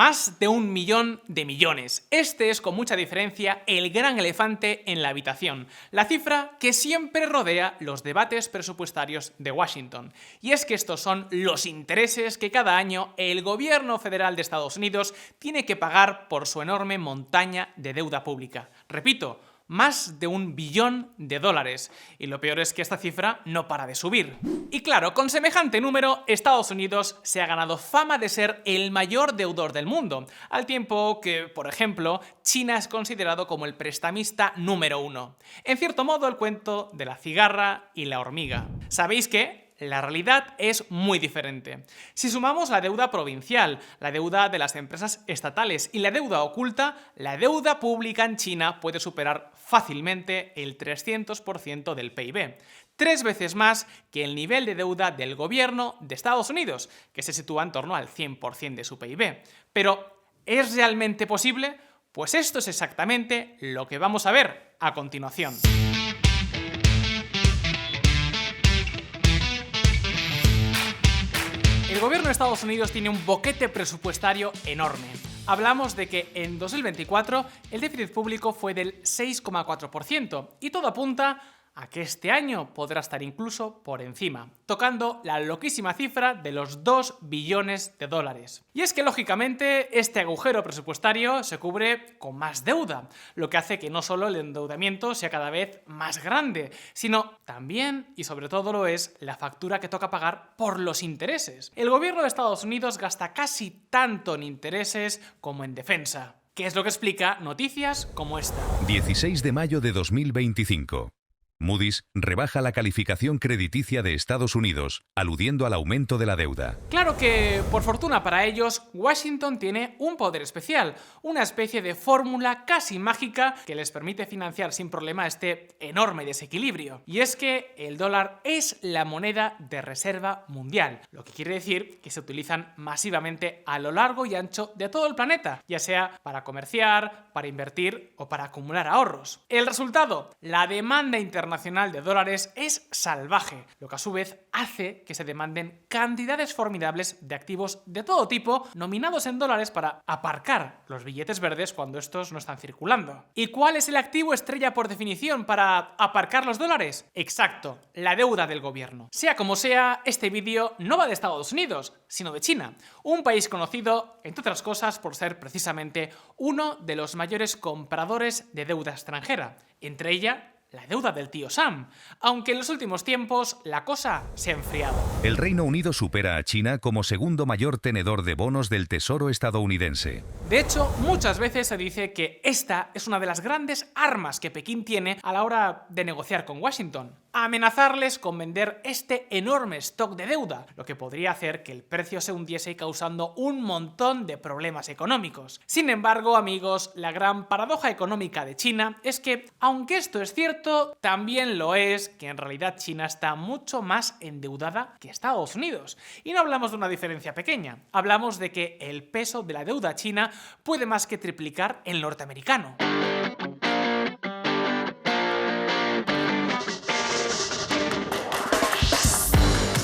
Más de 1.000.000 de millones. Este es con mucha diferencia el gran elefante en la habitación, la cifra que siempre rodea los debates presupuestarios de Washington. Y es que estos son los intereses que cada año el gobierno federal de Estados Unidos tiene que pagar por su enorme montaña de deuda pública. Repito, más de 1.000.000.000 de dólares. Y lo peor es que esta cifra no para de subir. Y claro, con semejante número, Estados Unidos se ha ganado fama de ser el mayor deudor del mundo, al tiempo que, por ejemplo, China es considerado como el prestamista número 1. En cierto modo, el cuento de la cigarra y la hormiga. ¿Sabéis qué? La realidad es muy diferente. Si sumamos la deuda provincial, la deuda de las empresas estatales y la deuda oculta, la deuda pública en China puede superar fácilmente el 300% del PIB. 3 veces más que el nivel de deuda del gobierno de Estados Unidos, que se sitúa en torno al 100% de su PIB. Pero, ¿es realmente posible? Pues esto es exactamente lo que vamos a ver a continuación. El gobierno de Estados Unidos tiene un boquete presupuestario enorme. Hablamos de que en 2024 el déficit público fue del 6,4% y todo apunta a que este año podrá estar incluso por encima, tocando la loquísima cifra de los 2 billones de dólares. Y es que, lógicamente, este agujero presupuestario se cubre con más deuda, lo que hace que no solo el endeudamiento sea cada vez más grande, sino también, y sobre todo lo es, la factura que toca pagar por los intereses. El gobierno de Estados Unidos gasta casi tanto en intereses como en defensa, que es lo que explica noticias como esta. 16 de mayo de 2025. Moody's rebaja la calificación crediticia de Estados Unidos, aludiendo al aumento de la deuda. Claro que, por fortuna para ellos, Washington tiene un poder especial, una especie de fórmula casi mágica que les permite financiar sin problema este enorme desequilibrio. Y es que el dólar es la moneda de reserva mundial, lo que quiere decir que se utilizan masivamente a lo largo y ancho de todo el planeta, ya sea para comerciar, para invertir o para acumular ahorros. El resultado, la demanda internacional de dólares es salvaje, lo que a su vez hace que se demanden cantidades formidables de activos de todo tipo nominados en dólares para aparcar los billetes verdes cuando estos no están circulando. ¿Y cuál es el activo estrella por definición para aparcar los dólares? Exacto, la deuda del gobierno. Sea como sea, este vídeo no va de Estados Unidos, sino de China, un país conocido, entre otras cosas, por ser precisamente uno de los mayores compradores de deuda extranjera, entre ella la deuda del tío Sam, aunque en los últimos tiempos la cosa se ha enfriado. El Reino Unido supera a China como segundo mayor tenedor de bonos del Tesoro estadounidense. De hecho, muchas veces se dice que esta es una de las grandes armas que Pekín tiene a la hora de negociar con Washington. Amenazarles con vender este enorme stock de deuda, lo que podría hacer que el precio se hundiese causando un montón de problemas económicos. Sin embargo, amigos, la gran paradoja económica de China es que, aunque esto es cierto, también lo es que en realidad China está mucho más endeudada que Estados Unidos. Y no hablamos de una diferencia pequeña, hablamos de que el peso de la deuda china puede más que triplicar el norteamericano.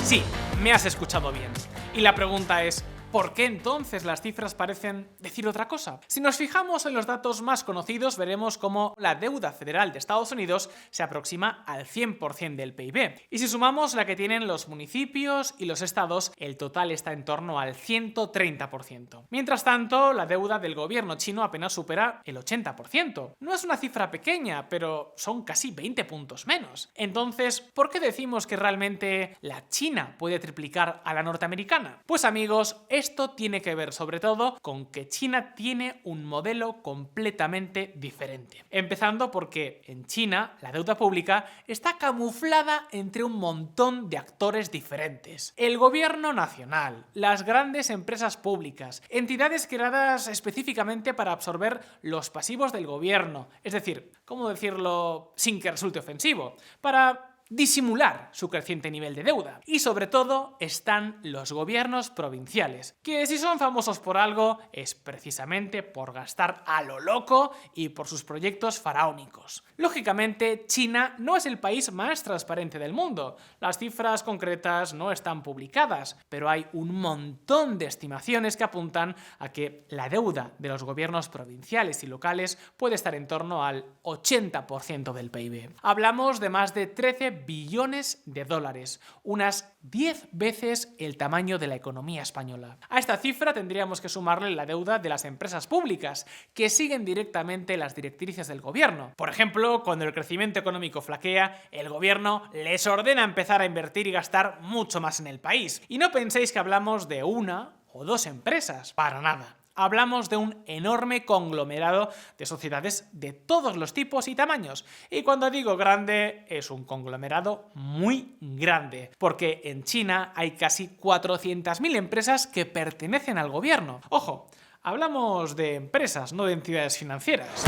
Sí, me has escuchado bien. Y la pregunta es, ¿por qué entonces las cifras parecen decir otra cosa? Si nos fijamos en los datos más conocidos, veremos cómo la deuda federal de Estados Unidos se aproxima al 100% del PIB. Y si sumamos la que tienen los municipios y los estados, el total está en torno al 130%. Mientras tanto, la deuda del gobierno chino apenas supera el 80%. No es una cifra pequeña, pero son casi 20 puntos menos. Entonces, ¿por qué decimos que realmente la China puede triplicar a la norteamericana? Pues amigos, esto tiene que ver sobre todo con que China tiene un modelo completamente diferente. Empezando porque en China la deuda pública está camuflada entre un montón de actores diferentes. El gobierno nacional, las grandes empresas públicas, entidades creadas específicamente para absorber los pasivos del gobierno, es decir, ¿cómo decirlo sin que resulte ofensivo? Para disimular su creciente nivel de deuda. Y sobre todo están los gobiernos provinciales, que si son famosos por algo es precisamente por gastar a lo loco y por sus proyectos faraónicos. Lógicamente, China no es el país más transparente del mundo. Las cifras concretas no están publicadas, pero hay un montón de estimaciones que apuntan a que la deuda de los gobiernos provinciales y locales puede estar en torno al 80% del PIB. Hablamos de más de 13 billones de dólares, unas 10 veces el tamaño de la economía española. A esta cifra tendríamos que sumarle la deuda de las empresas públicas, que siguen directamente las directrices del gobierno. Por ejemplo, cuando el crecimiento económico flaquea, el gobierno les ordena empezar a invertir y gastar mucho más en el país. Y no penséis que hablamos de una o dos empresas, para nada. Hablamos de un enorme conglomerado de sociedades de todos los tipos y tamaños. Y cuando digo grande, es un conglomerado muy grande, porque en China hay casi 400.000 empresas que pertenecen al gobierno. Ojo, hablamos de empresas, no de entidades financieras.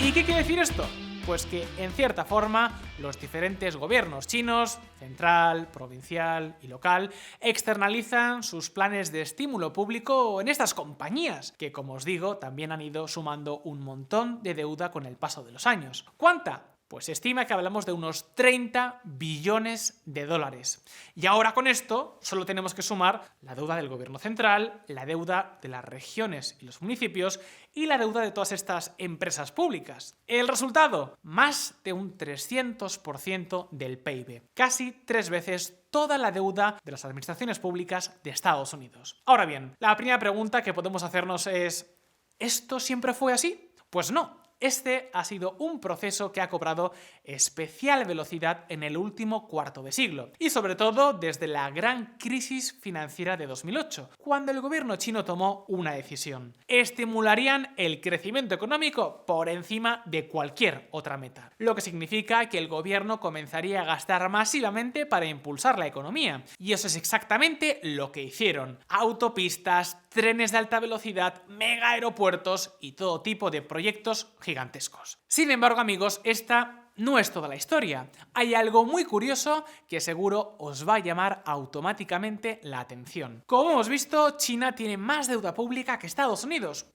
¿Y qué quiere decir esto? Pues que, en cierta forma, los diferentes gobiernos chinos, central, provincial y local, externalizan sus planes de estímulo público en estas compañías, que, como os digo, también han ido sumando un montón de deuda con el paso de los años. ¿Cuánta? Pues se estima que hablamos de unos 30 billones de dólares. Y ahora con esto solo tenemos que sumar la deuda del gobierno central, la deuda de las regiones y los municipios y la deuda de todas estas empresas públicas. El resultado, más de un 300% del PIB. Casi 3 veces toda la deuda de las administraciones públicas de Estados Unidos. Ahora bien, la primera pregunta que podemos hacernos es: ¿esto siempre fue así? Pues no. Este ha sido un proceso que ha cobrado especial velocidad en el último cuarto de siglo, y sobre todo desde la gran crisis financiera de 2008, cuando el gobierno chino tomó una decisión: estimularían el crecimiento económico por encima de cualquier otra meta, lo que significa que el gobierno comenzaría a gastar masivamente para impulsar la economía, y eso es exactamente lo que hicieron: autopistas, trenes de alta velocidad, mega aeropuertos y todo tipo de proyectos gigantescos. Sin embargo, amigos, esta no es toda la historia. Hay algo muy curioso que seguro os va a llamar automáticamente la atención. Como hemos visto, China tiene más deuda pública que Estados Unidos.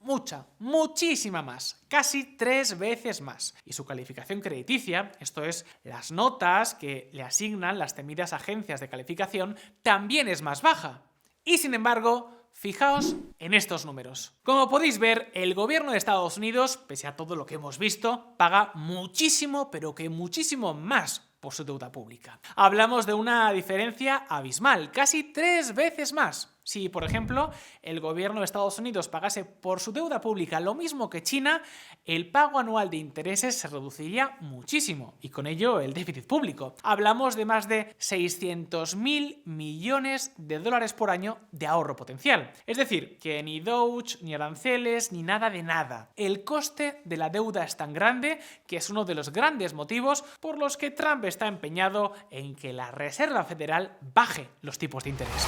Muchísima más. Casi 3 veces más. Y su calificación crediticia, esto es, las notas que le asignan las temidas agencias de calificación, también es más baja. Y sin embargo, fijaos en estos números. Como podéis ver, el gobierno de Estados Unidos, pese a todo lo que hemos visto, paga muchísimo, pero que muchísimo más por su deuda pública. Hablamos de una diferencia abismal, casi 3 veces más. Si, por ejemplo, el gobierno de Estados Unidos pagase por su deuda pública lo mismo que China, el pago anual de intereses se reduciría muchísimo y con ello el déficit público. Hablamos de más de 600.000 millones de dólares por año de ahorro potencial. Es decir, que ni Doge, ni aranceles, ni nada de nada. El coste de la deuda es tan grande que es uno de los grandes motivos por los que Trump está empeñado en que la Reserva Federal baje los tipos de interés.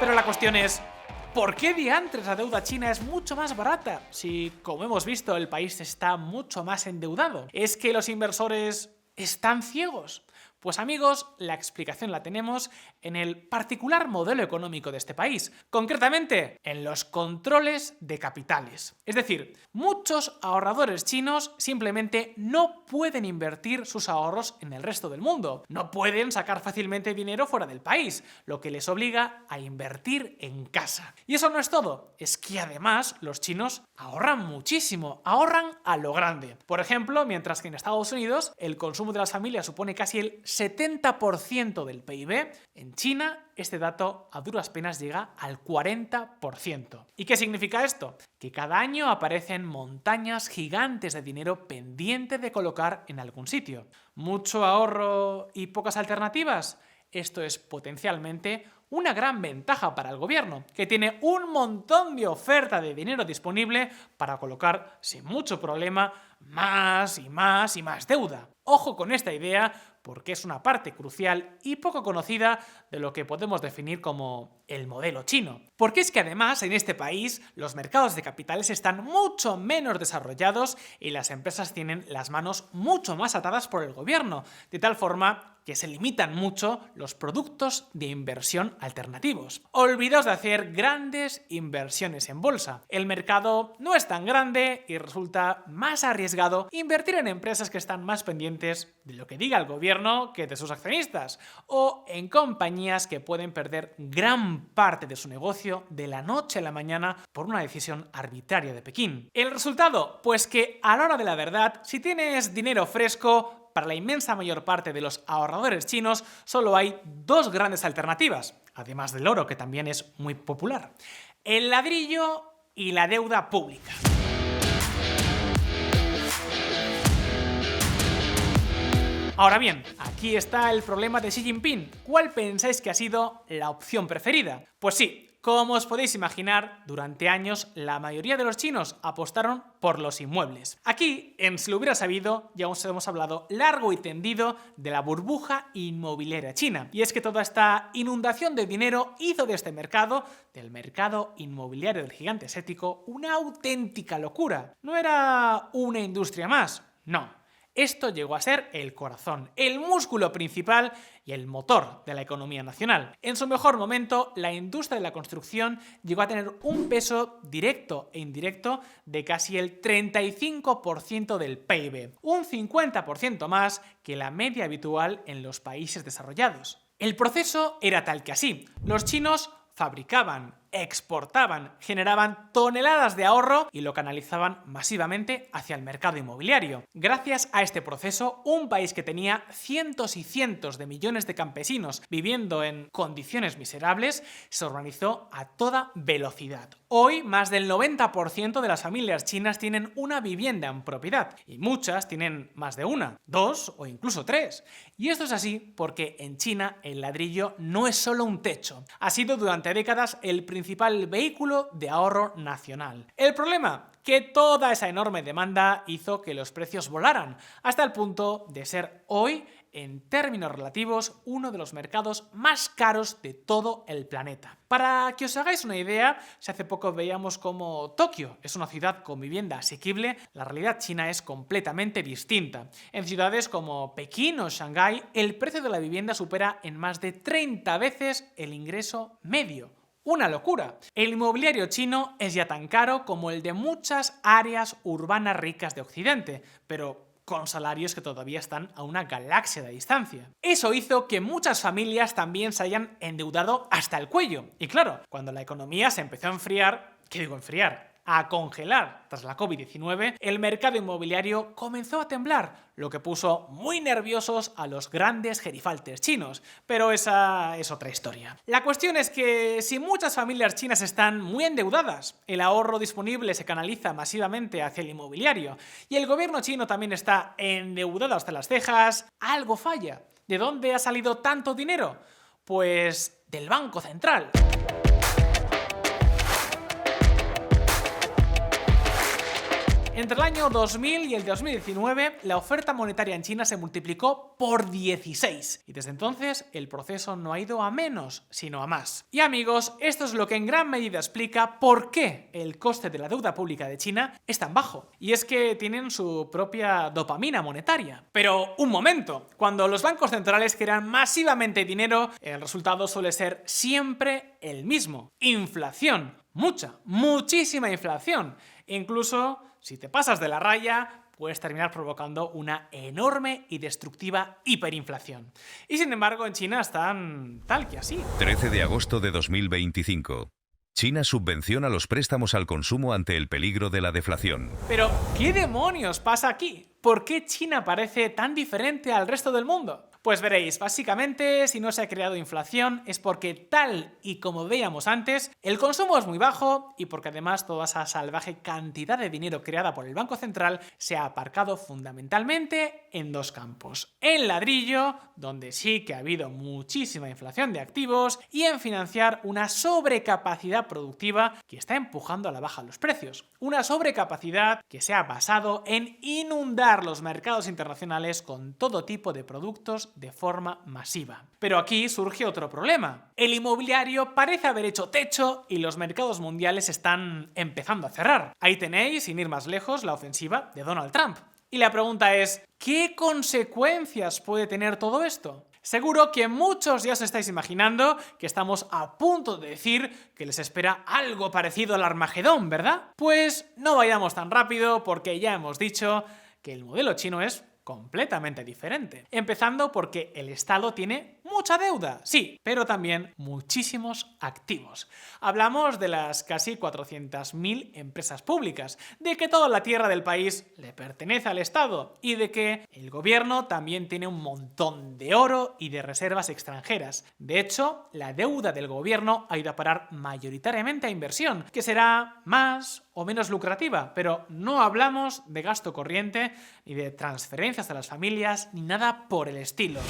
Pero la cuestión es: ¿por qué diantres la deuda china es mucho más barata? Si, como hemos visto, el país está mucho más endeudado. ¿Es que los inversores están ciegos? Pues amigos, la explicación la tenemos en el particular modelo económico de este país, concretamente en los controles de capitales. Es decir, muchos ahorradores chinos simplemente no pueden invertir sus ahorros en el resto del mundo, no pueden sacar fácilmente dinero fuera del país, lo que les obliga a invertir en casa. Y eso no es todo, es que además los chinos ahorran muchísimo, ahorran a lo grande. Por ejemplo, mientras que en Estados Unidos el consumo de las familias supone casi el 70% del PIB, en China este dato a duras penas llega al 40%. ¿Y qué significa esto? Que cada año aparecen montañas gigantes de dinero pendiente de colocar en algún sitio. ¿Mucho ahorro y pocas alternativas? Esto es potencialmente una gran ventaja para el gobierno, que tiene un montón de oferta de dinero disponible para colocar sin mucho problema más y más y más deuda. Ojo con esta idea, porque es una parte crucial y poco conocida de lo que podemos definir como el modelo chino. Porque es que además en este país los mercados de capitales están mucho menos desarrollados y las empresas tienen las manos mucho más atadas por el gobierno, de tal forma que se limitan mucho los productos de inversión alternativos. Olvidaos de hacer grandes inversiones en bolsa. El mercado no es tan grande y resulta más arriesgado invertir en empresas que están más pendientes de lo que diga el gobierno que de sus accionistas, o en compañías que pueden perder gran parte de su negocio de la noche a la mañana por una decisión arbitraria de Pekín. ¿El resultado? Pues que a la hora de la verdad, si tienes dinero fresco, para la inmensa mayor parte de los ahorradores chinos solo hay dos grandes alternativas, además del oro, que también es muy popular: el ladrillo y la deuda pública. Ahora bien, aquí está el problema de Xi Jinping. ¿Cuál pensáis que ha sido la opción preferida? Pues sí, como os podéis imaginar, durante años la mayoría de los chinos apostaron por los inmuebles. Aquí, en Si lo hubiera sabido, ya os hemos hablado largo y tendido de la burbuja inmobiliaria china. Y es que toda esta inundación de dinero hizo de este mercado, del mercado inmobiliario del gigante asiático, una auténtica locura. No era una industria más, no. Esto llegó a ser el corazón, el músculo principal y el motor de la economía nacional. En su mejor momento, la industria de la construcción llegó a tener un peso directo e indirecto de casi el 35% del PIB, un 50% más que la media habitual en los países desarrollados. El proceso era tal que así: los chinos fabricaban, exportaban, generaban toneladas de ahorro y lo canalizaban masivamente hacia el mercado inmobiliario. Gracias a este proceso, un país que tenía cientos y cientos de millones de campesinos viviendo en condiciones miserables se organizó a toda velocidad. Hoy, más del 90% de las familias chinas tienen una vivienda en propiedad y muchas tienen más de una, dos o incluso tres. Y esto es así porque en China el ladrillo no es solo un techo. Ha sido durante décadas el principal vehículo de ahorro nacional. El problema, que toda esa enorme demanda hizo que los precios volaran, hasta el punto de ser hoy, en términos relativos, uno de los mercados más caros de todo el planeta. Para que os hagáis una idea, si hace poco veíamos como Tokio es una ciudad con vivienda asequible, la realidad china es completamente distinta. En ciudades como Pekín o Shanghái, el precio de la vivienda supera en más de 30 veces el ingreso medio. ¡Una locura! El inmobiliario chino es ya tan caro como el de muchas áreas urbanas ricas de Occidente, pero con salarios que todavía están a una galaxia de distancia. Eso hizo que muchas familias también se hayan endeudado hasta el cuello. Y claro, cuando la economía se empezó a enfriar, ¿qué digo enfriar? A congelar tras la COVID-19, el mercado inmobiliario comenzó a temblar, lo que puso muy nerviosos a los grandes gerifaltes chinos. Pero esa es otra historia. La cuestión es que si muchas familias chinas están muy endeudadas, el ahorro disponible se canaliza masivamente hacia el inmobiliario y el gobierno chino también está endeudado hasta las cejas, algo falla. ¿De dónde ha salido tanto dinero? Pues del Banco Central. Entre el año 2000 y el 2019, la oferta monetaria en China se multiplicó por 16 y desde entonces el proceso no ha ido a menos, sino a más. Y amigos, esto es lo que en gran medida explica por qué el coste de la deuda pública de China es tan bajo. Y es que tienen su propia dopamina monetaria. Pero un momento, cuando los bancos centrales crean masivamente dinero, el resultado suele ser siempre el mismo: inflación. Muchísima inflación. Incluso si te pasas de la raya, puedes terminar provocando una enorme y destructiva hiperinflación. Y sin embargo, en China están tal que así. 13 de agosto de 2025. China subvenciona los préstamos al consumo ante el peligro de la deflación. Pero, ¿qué demonios pasa aquí? ¿Por qué China parece tan diferente al resto del mundo? Pues veréis, básicamente, si no se ha creado inflación es porque, tal y como veíamos antes, el consumo es muy bajo y porque además toda esa salvaje cantidad de dinero creada por el Banco Central se ha aparcado fundamentalmente en dos campos: en ladrillo, donde sí que ha habido muchísima inflación de activos, y en financiar una sobrecapacidad productiva que está empujando a la baja los precios. Una sobrecapacidad que se ha basado en inundar los mercados internacionales con todo tipo de productos de forma masiva. Pero aquí surge otro problema. El inmobiliario parece haber hecho techo y los mercados mundiales están empezando a cerrar. Ahí tenéis, sin ir más lejos, la ofensiva de Donald Trump. Y la pregunta es, ¿qué consecuencias puede tener todo esto? Seguro que muchos ya os estáis imaginando que estamos a punto de decir que les espera algo parecido al Armagedón, ¿verdad? Pues no vayamos tan rápido porque ya hemos dicho que el modelo chino es completamente diferente. Empezando porque el Estado tiene mucha deuda, sí, pero también muchísimos activos. Hablamos de las casi 400.000 empresas públicas, de que toda la tierra del país le pertenece al Estado y de que el gobierno también tiene un montón de oro y de reservas extranjeras. De hecho, la deuda del gobierno ha ido a parar mayoritariamente a inversión, que será más o menos lucrativa, pero no hablamos de gasto corriente ni de transferencias a las familias ni nada por el estilo.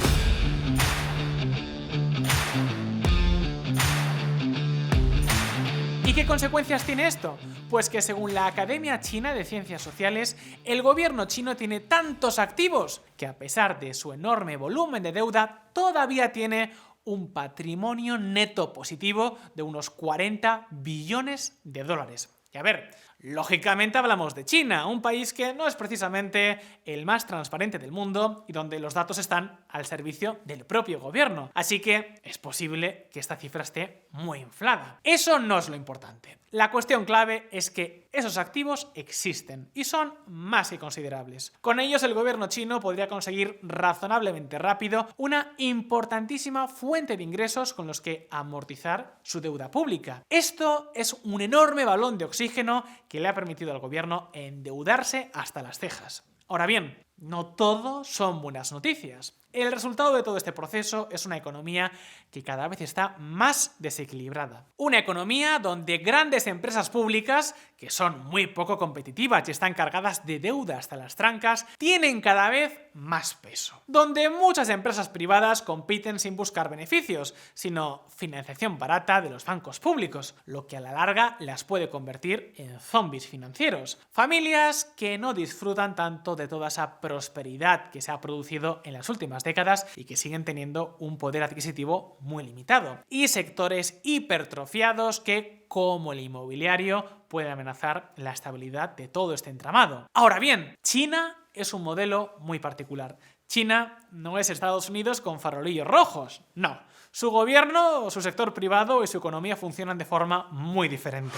¿Y qué consecuencias tiene esto? Pues que según la Academia China de Ciencias Sociales, el gobierno chino tiene tantos activos que a pesar de su enorme volumen de deuda, todavía tiene un patrimonio neto positivo de unos 40 billones de dólares. Y a ver, lógicamente hablamos de China, un país que no es precisamente el más transparente del mundo y donde los datos están al servicio del propio gobierno. Así que es posible que esta cifra esté muy inflada. Eso no es lo importante. La cuestión clave es que esos activos existen y son más que considerables. Con ellos el gobierno chino podría conseguir razonablemente rápido una importantísima fuente de ingresos con los que amortizar su deuda pública. Esto es un enorme balón de oxígeno que le ha permitido al gobierno endeudarse hasta las cejas. Ahora bien, no todo son buenas noticias. El resultado de todo este proceso es una economía que cada vez está más desequilibrada. Una economía donde grandes empresas públicas, que son muy poco competitivas y están cargadas de deuda hasta las trancas, tienen cada vez más peso. Donde muchas empresas privadas compiten sin buscar beneficios, sino financiación barata de los bancos públicos, lo que a la larga las puede convertir en zombies financieros. Familias que no disfrutan tanto de toda esa prosperidad que se ha producido en las últimas décadas y que siguen teniendo un poder adquisitivo muy limitado. Y sectores hipertrofiados que, como el inmobiliario, pueden amenazar la estabilidad de todo este entramado. Ahora bien, China es un modelo muy particular. China no es Estados Unidos con farolillos rojos, no. Su gobierno, su sector privado y su economía funcionan de forma muy diferente.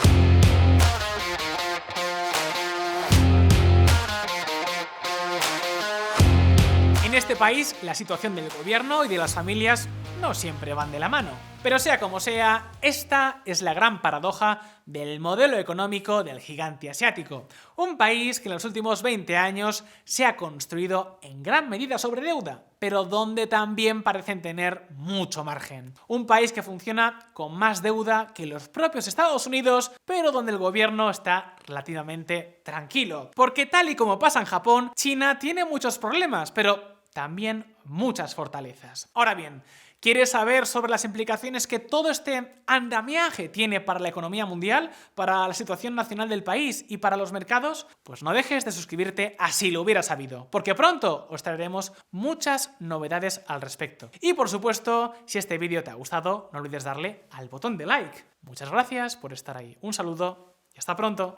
En este país, la situación del gobierno y de las familias no siempre van de la mano. Pero sea como sea, esta es la gran paradoja del modelo económico del gigante asiático. Un país que en los últimos 20 años se ha construido en gran medida sobre deuda, pero donde también parecen tener mucho margen. Un país que funciona con más deuda que los propios Estados Unidos, pero donde el gobierno está relativamente tranquilo. Porque tal y como pasa en Japón, China tiene muchos problemas, pero también muchas fortalezas. Ahora bien, ¿quieres saber sobre las implicaciones que todo este andamiaje tiene para la economía mundial, para la situación nacional del país y para los mercados? Pues no dejes de suscribirte a Si lo hubieras sabido, porque pronto os traeremos muchas novedades al respecto. Y por supuesto, si este vídeo te ha gustado, no olvides darle al botón de like. Muchas gracias por estar ahí. Un saludo y hasta pronto.